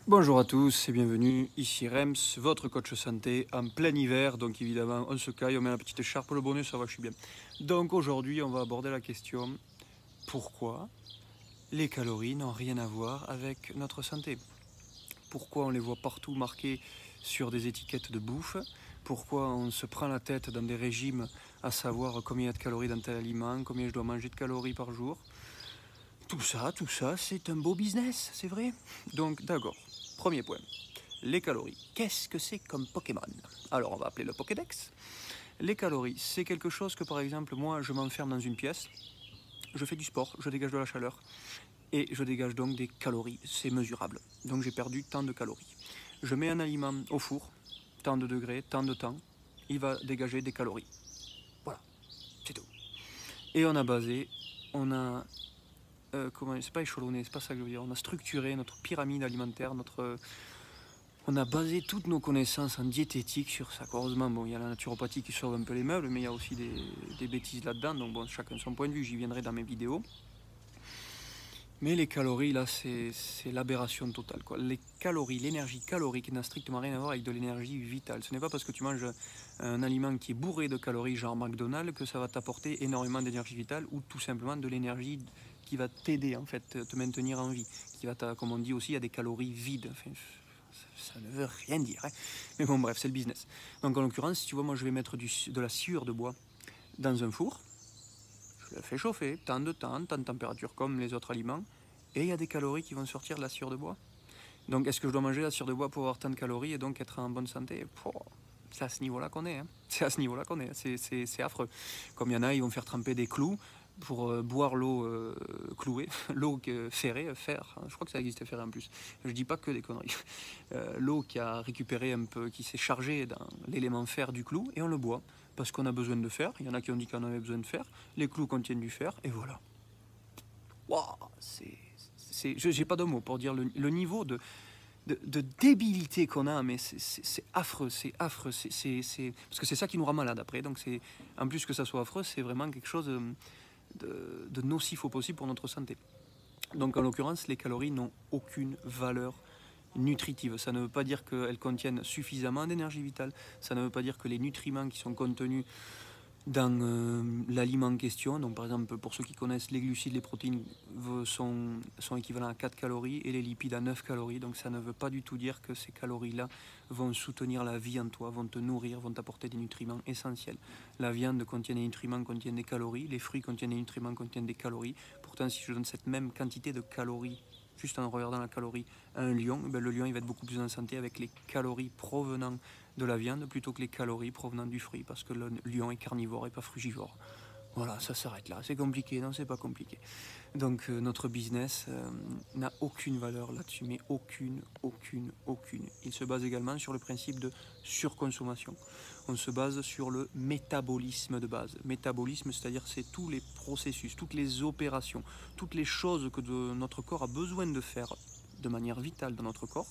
Bonjour à tous et bienvenue, ici Rems, votre coach santé en plein hiver. Donc évidemment, on se caille, on met la petite écharpe, le bonnet, ça va, je suis bien. Donc aujourd'hui, on va aborder la question pourquoi les calories n'ont rien à voir avec notre santé. Pourquoi on les voit partout marquées sur des étiquettes de bouffe. Pourquoi on se prend la tête dans des régimes à savoir combien il y a de calories dans tel aliment, combien je dois manger de calories par jour. Tout ça, c'est un beau business, c'est vrai. Donc d'accord, premier point. Les calories. Qu'est-ce que c'est comme Pokémon? Alors on va appeler le Pokédex. Les calories, c'est quelque chose que par exemple, moi je m'enferme dans une pièce, je fais du sport, je dégage de la chaleur et je dégage donc des calories, c'est mesurable. Donc j'ai perdu tant de calories. Je mets un aliment au four, tant de degrés, tant de temps, il va dégager des calories. Voilà, c'est tout. Et on a c'est pas échelonné, c'est pas ça que je veux dire. On a structuré notre pyramide alimentaire, on a basé toutes nos connaissances en diététique sur ça. Heureusement, bon, il y a la naturopathie qui sauve un peu les meubles, mais il y a aussi des bêtises là-dedans. Donc bon, chacun son point de vue, j'y viendrai dans mes vidéos. Mais les calories, là, c'est l'aberration totale, quoi. Les calories, l'énergie calorique n'a strictement rien à voir avec de l'énergie vitale. Ce n'est pas parce que tu manges un aliment qui est bourré de calories, genre McDonald's, que ça va t'apporter énormément d'énergie vitale ou tout simplement de l'énergie qui va t'aider, en fait, te maintenir en vie. Qui va, comme on dit aussi, il y a des calories vides. Enfin, ça ne veut rien dire, hein. Mais bon, bref, c'est le business. Donc en l'occurrence, si tu vois, moi je vais mettre de la sciure de bois dans un four. Je la fais chauffer, tant de temps, tant de température comme les autres aliments, et il y a des calories qui vont sortir de la sciure de bois. Donc est-ce que je dois manger la sciure de bois pour avoir tant de calories et donc être en bonne santé? C'est à ce niveau-là qu'on est. Hein. C'est à ce niveau-là qu'on est. C'est affreux. Comme il y en a, ils vont faire tremper des clous pour boire l'eau clouée, l'eau ferrée, fer. Je crois que ça existe ferrée en plus. Je dis pas que des conneries. L'eau qui a récupéré un peu, qui s'est chargée dans l'élément fer du clou et on le boit parce qu'on a besoin de fer. Il y en a qui ont dit qu'on avait besoin de fer. Les clous contiennent du fer et voilà. Waouh, j'ai pas de mots pour dire le niveau de débilité qu'on a, mais c'est affreux, c'est affreux, parce que c'est ça qui nous rend malade après. Donc en plus que ça soit affreux, c'est vraiment quelque chose de nocif au possible pour notre santé. Donc en l'occurrence, les calories n'ont aucune valeur nutritive. Ça ne veut pas dire qu'elles contiennent suffisamment d'énergie vitale, ça ne veut pas dire que les nutriments qui sont contenus dans l'aliment en question, donc par exemple pour ceux qui connaissent, les glucides, les protéines sont équivalents à 4 calories et les lipides à 9 calories, donc ça ne veut pas du tout dire que ces calories-là vont soutenir la vie en toi, vont te nourrir, vont t'apporter des nutriments essentiels. La viande contient des nutriments, contient des calories, les fruits contiennent des nutriments, contiennent des calories. Pourtant, si je donne cette même quantité de calories, juste en regardant la calorie, à un lion, ben le lion il va être beaucoup plus en santé avec les calories provenant de la viande plutôt que les calories provenant du fruit, parce que le lion est carnivore et pas frugivore. Voilà, ça s'arrête là. C'est compliqué, non, c'est pas compliqué. Donc notre business n'a aucune valeur là-dessus, mais aucune. Il se base également sur le principe de surconsommation. On se base sur le métabolisme de base. Métabolisme, c'est-à-dire c'est tous les processus, toutes les opérations, toutes les choses que notre corps a besoin de faire de manière vitale dans notre corps,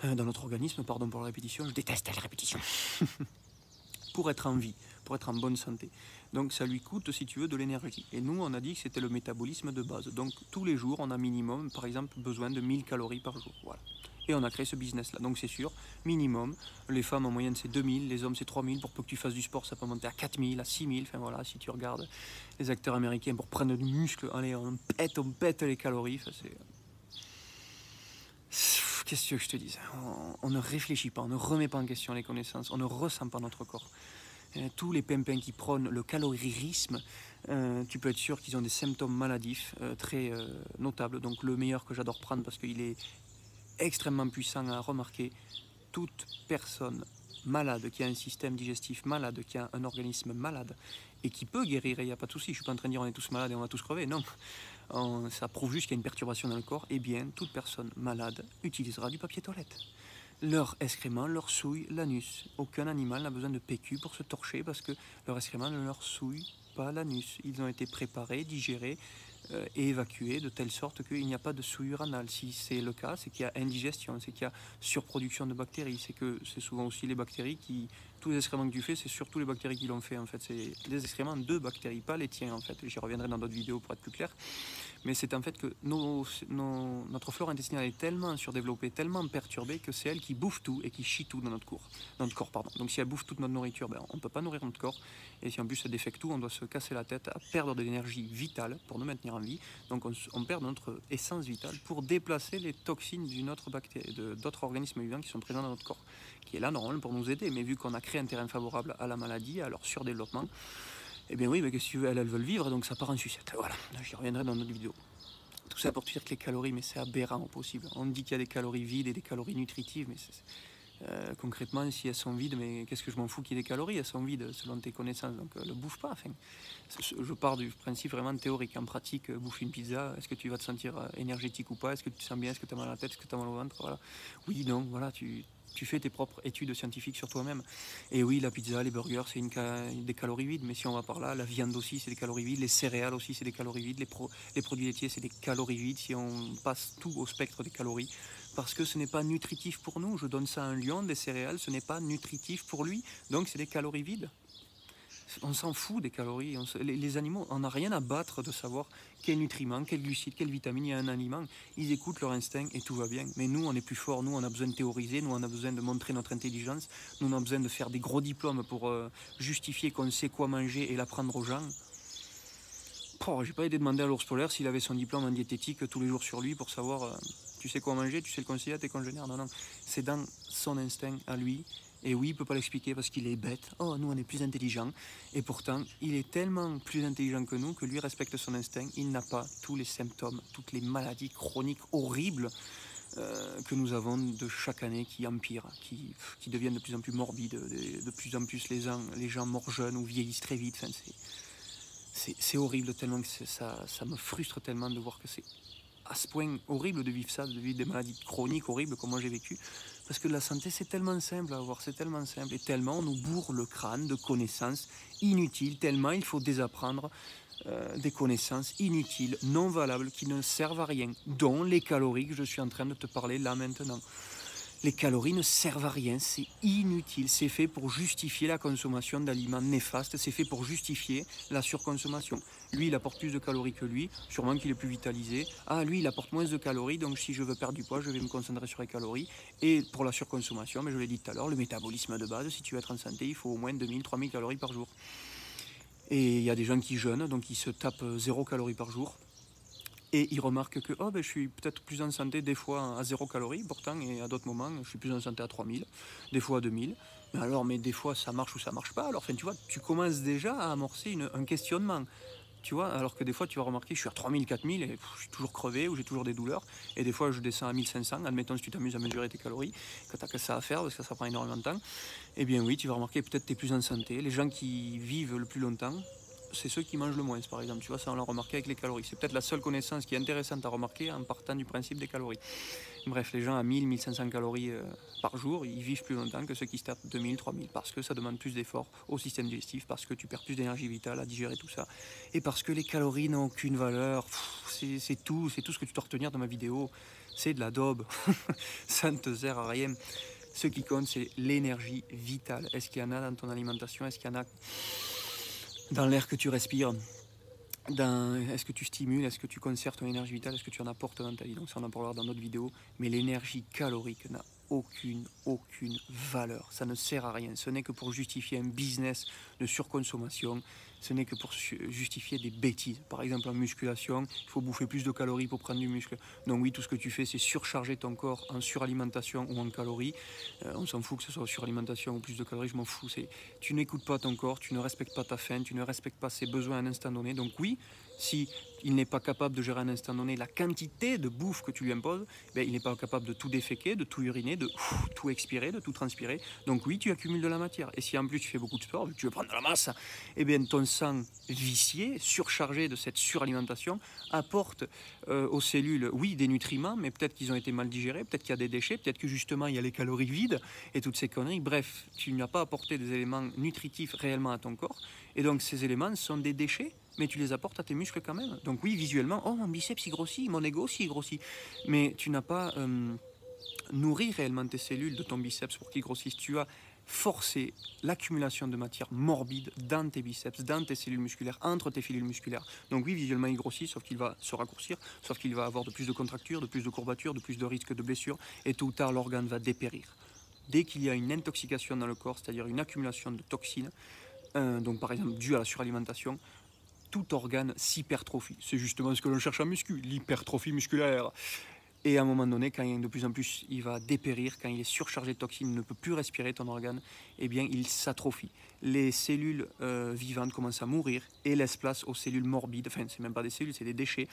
dans notre organisme, pardon pour la répétition, je déteste la répétition, pour être en vie, pour être en bonne santé. Donc ça lui coûte, si tu veux, de l'énergie. Et nous, on a dit que c'était le métabolisme de base. Donc tous les jours, on a minimum, par exemple, besoin de 1000 calories par jour. Voilà. Et on a créé ce business-là. Donc c'est sûr, minimum, les femmes en moyenne c'est 2000, les hommes c'est 3000. Pour peu que tu fasses du sport, ça peut monter à 4000, à 6000. Enfin voilà, si tu regardes les acteurs américains pour prendre du muscle, allez, on pète les calories. Enfin, qu'est-ce que je te dise? On ne réfléchit pas, on ne remet pas en question les connaissances, on ne ressent pas notre corps. Tous les pimpins qui prônent le calorisme, tu peux être sûr qu'ils ont des symptômes maladifs très notables. Donc le meilleur que j'adore prendre parce qu'il est extrêmement puissant à remarquer, toute personne malade, qui a un système digestif malade, qui a un organisme malade et qui peut guérir, il n'y a pas de souci, je ne suis pas en train de dire on est tous malades et on va tous crever, non. Ça prouve juste qu'il y a une perturbation dans le corps, et bien toute personne malade utilisera du papier toilette. Leur excrément leur souille l'anus. Aucun animal n'a besoin de PQ pour se torcher parce que leur excrément ne leur souille pas l'anus. Ils ont été préparés, digérés et évacués de telle sorte qu'il n'y a pas de souillure anale. Si c'est le cas, c'est qu'il y a indigestion, c'est qu'il y a surproduction de bactéries. C'est que c'est souvent aussi les bactéries qui tous les excréments que tu fais, c'est surtout les bactéries qui l'ont fait en fait. C'est les excréments de bactéries, pas les tiens en fait. J'y reviendrai dans d'autres vidéos pour être plus clair. Mais c'est en fait que notre flore intestinale est tellement surdéveloppée, tellement perturbée que c'est elle qui bouffe tout et qui chie tout dans notre corps. Donc si elle bouffe toute notre nourriture, ben, on ne peut pas nourrir notre corps. Et si en plus elle défecte tout, on doit se casser la tête à perdre de l'énergie vitale pour nous maintenir en vie. Donc on perd notre essence vitale pour déplacer les toxines d'autres organismes vivants qui sont présents dans notre corps, qui est là normalement pour nous aider. Mais vu qu'on a créé un terrain favorable à la maladie, à leur surdéveloppement, eh bien oui, mais qu'est-ce que tu veux, elles veulent vivre, donc ça part en sucette. Voilà, j'y reviendrai dans notre vidéo. Tout ça pour te dire que les calories, mais c'est aberrant au possible. On dit qu'il y a des calories vides et des calories nutritives, mais concrètement, si elles sont vides, mais qu'est-ce que je m'en fous qu'il y ait des calories, elles sont vides selon tes connaissances, donc ne bouffe pas. Enfin, je pars du principe vraiment théorique. En pratique, bouffe une pizza, est-ce que tu vas te sentir énergétique ou pas? Est-ce que tu te sens bien? Est-ce que tu as mal à la tête? Est-ce que tu as mal au ventre? Voilà. Oui, non, voilà, tu fais tes propres études scientifiques sur toi-même. Et oui, la pizza, les burgers, c'est des calories vides, mais si on va par là, la viande aussi, c'est des calories vides, les céréales aussi, c'est des calories vides, les produits laitiers, c'est des calories vides, si on passe tout au spectre des calories, parce que ce n'est pas nutritif pour nous. Je donne ça à un lion, des céréales, ce n'est pas nutritif pour lui, donc c'est des calories vides. On s'en fout des calories. Les animaux, on n'a rien à battre de savoir quel nutriment, quel glucide, quelle vitamine il y a un aliment. Ils écoutent leur instinct et tout va bien. Mais nous, on est plus forts. Nous, on a besoin de théoriser. Nous, on a besoin de montrer notre intelligence. Nous, on a besoin de faire des gros diplômes pour justifier qu'on sait quoi manger et l'apprendre aux gens. J'ai pas été demander à l'ours polaire s'il avait son diplôme en diététique tous les jours sur lui pour savoir tu sais quoi manger, tu sais le conseiller à tes congénères. Non, non. C'est dans son instinct à lui. Et oui, il ne peut pas l'expliquer parce qu'il est bête. Oh, nous, on est plus intelligents. Et pourtant, il est tellement plus intelligent que nous que lui respecte son instinct. Il n'a pas tous les symptômes, toutes les maladies chroniques horribles que nous avons de chaque année qui empirent, qui deviennent de plus en plus morbides. De plus en plus, les gens meurent jeunes ou vieillissent très vite. Enfin, c'est horrible tellement que ça me frustre tellement de voir que c'est à ce point horrible de vivre ça, de vivre des maladies chroniques horribles comme moi j'ai vécu. Parce que la santé, c'est tellement simple à avoir, c'est tellement simple. Et tellement on nous bourre le crâne de connaissances inutiles, tellement il faut désapprendre des connaissances inutiles, non valables, qui ne servent à rien, dont les calories que je suis en train de te parler là maintenant. Les calories ne servent à rien, c'est inutile, c'est fait pour justifier la consommation d'aliments néfastes, c'est fait pour justifier la surconsommation. Lui, il apporte plus de calories que lui, sûrement qu'il est plus vitalisé. Ah, lui, il apporte moins de calories, donc si je veux perdre du poids, je vais me concentrer sur les calories. Et pour la surconsommation, mais je l'ai dit tout à l'heure, le métabolisme de base, si tu veux être en santé, il faut au moins 2000, 3000 calories par jour. Et il y a des gens qui jeûnent, donc ils se tapent 0 calories par jour. Et ils remarquent que je suis peut-être plus en santé des fois à 0 calories, pourtant, et à d'autres moments, je suis plus en santé à 3000, des fois à 2000. Mais des fois, ça marche ou ça marche pas. Alors, tu vois, tu commences déjà à amorcer un questionnement. Tu vois, alors que des fois, tu vas remarquer, je suis à 3000, 4000, et je suis toujours crevé, ou j'ai toujours des douleurs. Et des fois, je descends à 1500, admettons, si tu t'amuses à mesurer tes calories, que tu n'as que ça à faire, parce que ça prend énormément de temps. Eh bien oui, tu vas remarquer, peut-être tu es plus en santé. Les gens qui vivent le plus longtemps, c'est ceux qui mangent le moins, par exemple. Tu vois, ça on l'a remarqué avec les calories. C'est peut-être la seule connaissance qui est intéressante à remarquer en partant du principe des calories. Bref, les gens à 1000, 1500 calories par jour, ils vivent plus longtemps que ceux qui se tapent 2000, 3000, parce que ça demande plus d'efforts au système digestif, parce que tu perds plus d'énergie vitale à digérer tout ça, et parce que les calories n'ont aucune valeur. C'est tout ce que tu dois retenir dans ma vidéo. C'est de la daube. Ça ne te sert à rien. Ce qui compte, c'est l'énergie vitale. Est-ce qu'il y en a dans ton alimentation? Est-ce qu'il y en a dans l'air que tu respires? Est-ce que tu stimules? Est-ce que tu conserves ton énergie vitale? Est-ce que tu en apportes dans ta vie? Donc ça, on en parlera dans d'autres vidéos. Mais l'énergie calorique n'a aucune valeur. Ça ne sert à rien. Ce n'est que pour justifier un business de surconsommation. Ce n'est que pour justifier des bêtises. Par exemple, en musculation, il faut bouffer plus de calories pour prendre du muscle. Donc oui, tout ce que tu fais, c'est surcharger ton corps en suralimentation ou en calories. On s'en fout que ce soit suralimentation ou plus de calories, je m'en fous. Tu n'écoutes pas ton corps, tu ne respectes pas ta faim, tu ne respectes pas ses besoins à un instant donné. Donc oui, si il n'est pas capable de gérer à un instant donné la quantité de bouffe que tu lui imposes, il n'est pas capable de tout déféquer, de tout uriner, de tout expirer, de tout transpirer. Donc oui, tu accumules de la matière. Et si en plus tu fais beaucoup de sport, tu veux prendre de la masse, ton sang vicié, surchargé de cette suralimentation, apporte aux cellules, oui, des nutriments, mais peut-être qu'ils ont été mal digérés, peut-être qu'il y a des déchets, peut-être que justement il y a les calories vides et toutes ces conneries. Bref, tu n'as pas apporté des éléments nutritifs réellement à ton corps. Et donc ces éléments sont des déchets, mais tu les apportes à tes muscles quand même. Donc oui, visuellement, oh mon biceps il grossit, mon ego aussi il grossit. Mais tu n'as pas nourri réellement tes cellules de ton biceps pour qu'ils grossissent. Tu as forcer l'accumulation de matière morbide dans tes biceps, dans tes cellules musculaires, entre tes filules musculaires. Donc oui, visuellement il grossit, sauf qu'il va se raccourcir, sauf qu'il va avoir de plus de contractures, de plus de courbatures, de plus de risques de blessures, et tôt ou tard l'organe va dépérir. Dès qu'il y a une intoxication dans le corps, c'est-à-dire une accumulation de toxines, donc par exemple due à la suralimentation, tout organe s'hypertrophie. C'est justement ce que l'on cherche en muscu, l'hypertrophie musculaire. Et à un moment donné, quand de plus en plus il va dépérir, quand il est surchargé de toxines, il ne peut plus respirer ton organe, eh bien il s'atrophie. Les cellules vivantes commencent à mourir et laissent place aux cellules morbides, enfin c'est même pas des cellules, c'est des déchets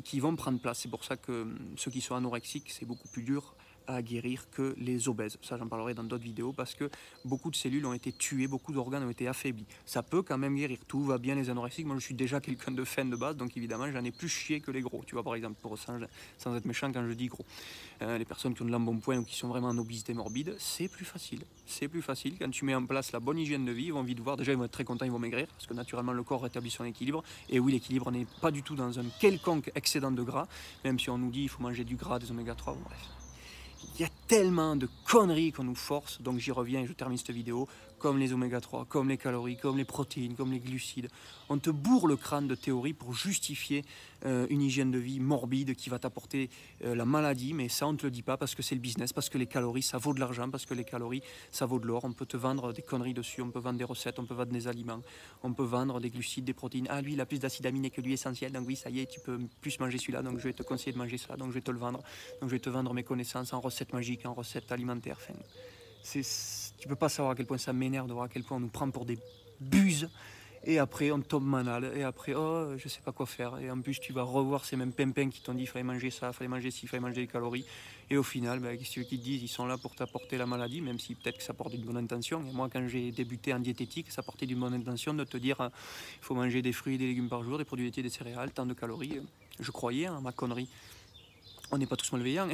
qui vont prendre place. C'est pour ça que ceux qui sont anorexiques, c'est beaucoup plus dur à guérir que les obèses. Ça, j'en parlerai dans d'autres vidéos parce que beaucoup de cellules ont été tuées, beaucoup d'organes ont été affaiblis. Ça peut quand même guérir. Tout va bien les anorexiques. Moi, je suis déjà quelqu'un de fin de base, donc évidemment, j'en ai plus chié que les gros. Tu vois, par exemple, sans être méchant quand je dis gros. Les personnes qui ont de l'embonpoint ou qui sont vraiment en obésité morbide, c'est plus facile. C'est plus facile. Quand tu mets en place la bonne hygiène de vie, ils vont vite voir. Déjà, ils vont être très contents, ils vont maigrir parce que naturellement, le corps rétablit son équilibre. Et oui, l'équilibre n'est pas du tout dans un quelconque excédent de gras, même si on nous dit qu'il faut manger du gras, des oméga 3, bref. Il y a tellement de conneries qu'on nous force, donc j'y reviens et je termine cette vidéo, comme les oméga 3, comme les calories, comme les protéines, comme les glucides. On te bourre le crâne de théories pour justifier une hygiène de vie morbide qui va t'apporter la maladie, mais ça on ne te le dit pas parce que c'est le business, parce que les calories ça vaut de l'argent, parce que les calories ça vaut de l'or. On peut te vendre des conneries dessus, on peut vendre des recettes, on peut vendre des aliments, on peut vendre des glucides, des protéines. Ah lui il a plus d'acide aminé que lui essentiel, donc oui ça y est tu peux plus manger celui-là, donc je vais te conseiller de manger cela, donc je vais te le vendre, donc je vais te vendre mes connaissances en recettes magiques, en recettes alimentaires. Enfin, tu peux pas savoir à quel point ça m'énerve de voir à quel point on nous prend pour des buses. Et après, on tombe malade. Et après, oh, je sais pas quoi faire. Et en plus, tu vas revoir ces mêmes pimpins qui t'ont dit il fallait manger ça, il fallait manger ci, il fallait manger des calories. Et au final, ben, qu'est-ce qu'ils te disent? Ils sont là pour t'apporter la maladie, même si peut-être que ça porte d'une bonne intention. Et moi, quand j'ai débuté en diététique, ça portait d'une bonne intention de te dire il faut manger des fruits et des légumes par jour, des produits laitiers, des céréales, tant de calories. Je croyais à ma connerie. On n'est pas tous malveillants.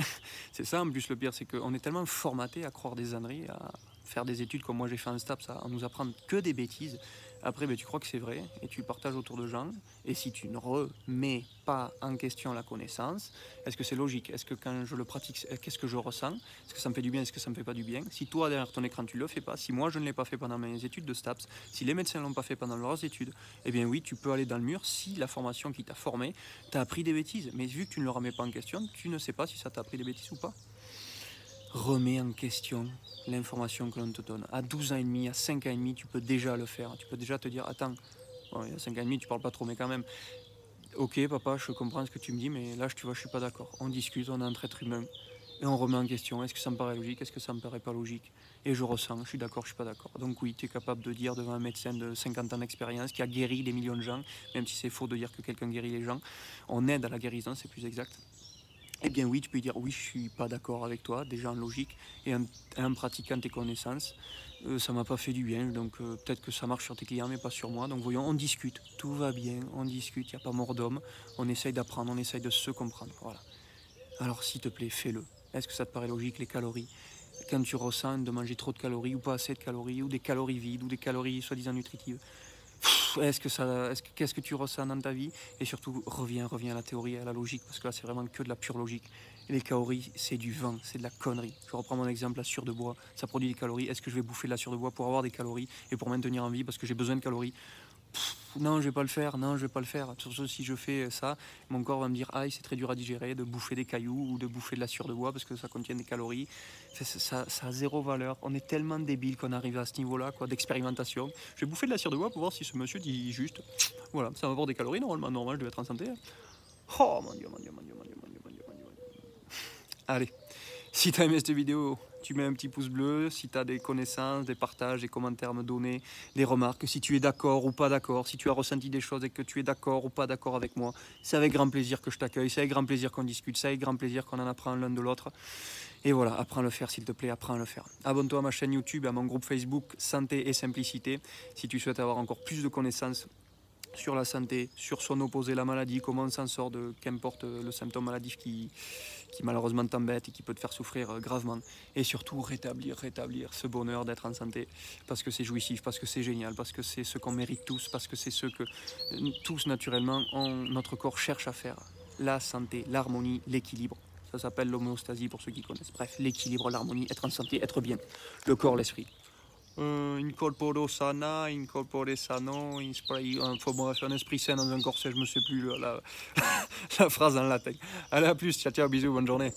C'est ça, en plus, le pire, c'est qu'on est tellement formaté à croire des âneries, à faire des études comme moi j'ai fait en STAPS, à nous apprendre que des bêtises. Après, ben, tu crois que c'est vrai et tu le partages autour de gens. Et si tu ne remets pas en question la connaissance, est-ce que c'est logique? Est-ce que quand je le pratique, qu'est-ce que je ressens? Est-ce que ça me fait du bien? Est-ce que ça me fait pas du bien? Si toi, derrière ton écran, tu ne le fais pas, si moi, je ne l'ai pas fait pendant mes études de STAPS, si les médecins ne l'ont pas fait pendant leurs études, eh bien oui, tu peux aller dans le mur si la formation qui t'a formé t'a appris des bêtises. Mais vu que tu ne le remets pas en question, tu ne sais pas si ça t'a appris des bêtises ou pas. Remets en question l'information que l'on te donne. À 12 ans et demi, à 5 ans et demi, tu peux déjà le faire. Tu peux déjà te dire, attends, bon, il y a 5 ans et demi, tu parles pas trop, mais quand même, ok papa, je comprends ce que tu me dis, mais là, tu vois, je suis pas d'accord. On discute, on est entre êtres humains, et on remet en question, est-ce que ça me paraît logique, est-ce que ça me paraît pas logique? Et je ressens, je suis d'accord, je suis pas d'accord. Donc oui, tu es capable de dire devant un médecin de 50 ans d'expérience qui a guéri des millions de gens, même si c'est faux de dire que quelqu'un guérit les gens, on aide à la guérison, c'est plus exact. Eh bien oui, tu peux dire oui, je suis pas d'accord avec toi, déjà en logique, et en pratiquant tes connaissances, ça m'a pas fait du bien, donc peut-être que ça marche sur tes clients, mais pas sur moi. Donc voyons, on discute, tout va bien, on discute, il n'y a pas mort d'homme, on essaye d'apprendre, on essaye de se comprendre, voilà. Alors s'il te plaît, fais-le. Est-ce que ça te paraît logique, les calories? Quand tu ressens de manger trop de calories, ou pas assez de calories, ou des calories vides, ou des calories soi-disant nutritives, qu'est-ce que tu ressens dans ta vie? Et surtout, reviens à la théorie, à la logique, parce que là, c'est vraiment que de la pure logique. Et les calories, c'est du vent, c'est de la connerie. Je reprends mon exemple, la sueur de bois, ça produit des calories. Est-ce que je vais bouffer de la sueur de bois pour avoir des calories et pour maintenir en vie parce que j'ai besoin de calories? Non, je vais pas le faire, non, je vais pas le faire. Surtout si je fais ça, mon corps va me dire ah, c'est très dur à digérer de bouffer des cailloux ou de bouffer de la sueur de bois parce que ça contient des calories. Ça a zéro valeur. On est tellement débiles qu'on arrive à ce niveau-là, quoi, d'expérimentation. Je vais bouffer de la sueur de bois pour voir si ce monsieur dit juste, voilà, ça va avoir des calories normalement, normal, je devais être en santé. Oh mon Dieu, mon Dieu, mon Dieu, mon Dieu, mon Dieu, mon Dieu, mon Dieu, mon Dieu. Allez. Si tu as aimé cette vidéo, tu mets un petit pouce bleu. Si tu as des connaissances, des partages, des commentaires à me donner, des remarques, si tu es d'accord ou pas d'accord, si tu as ressenti des choses et que tu es d'accord ou pas d'accord avec moi, c'est avec grand plaisir que je t'accueille, c'est avec grand plaisir qu'on discute, c'est avec grand plaisir qu'on en apprend l'un de l'autre. Et voilà, apprends à le faire s'il te plaît, apprends à le faire. Abonne-toi à ma chaîne YouTube, à mon groupe Facebook Santé et Simplicité, si tu souhaites avoir encore plus de connaissances sur la santé, sur son opposé, la maladie, comment on s'en sort de qu'importe le symptôme maladif qui malheureusement t'embête et qui peut te faire souffrir gravement. Et surtout rétablir ce bonheur d'être en santé, parce que c'est jouissif, parce que c'est génial, parce que c'est ce qu'on mérite tous, parce que c'est ce que tous naturellement notre corps cherche à faire. La santé, l'harmonie, l'équilibre. Ça s'appelle l'homéostasie pour ceux qui connaissent. Bref, l'équilibre, l'harmonie, être en santé, être bien. Le corps, l'esprit. Incorporo sana, incorpore sano, faut bon, faire un esprit sain dans un corset, je me sais plus la phrase en latin. Allez, à plus, ciao, ciao, bisous, bonne journée.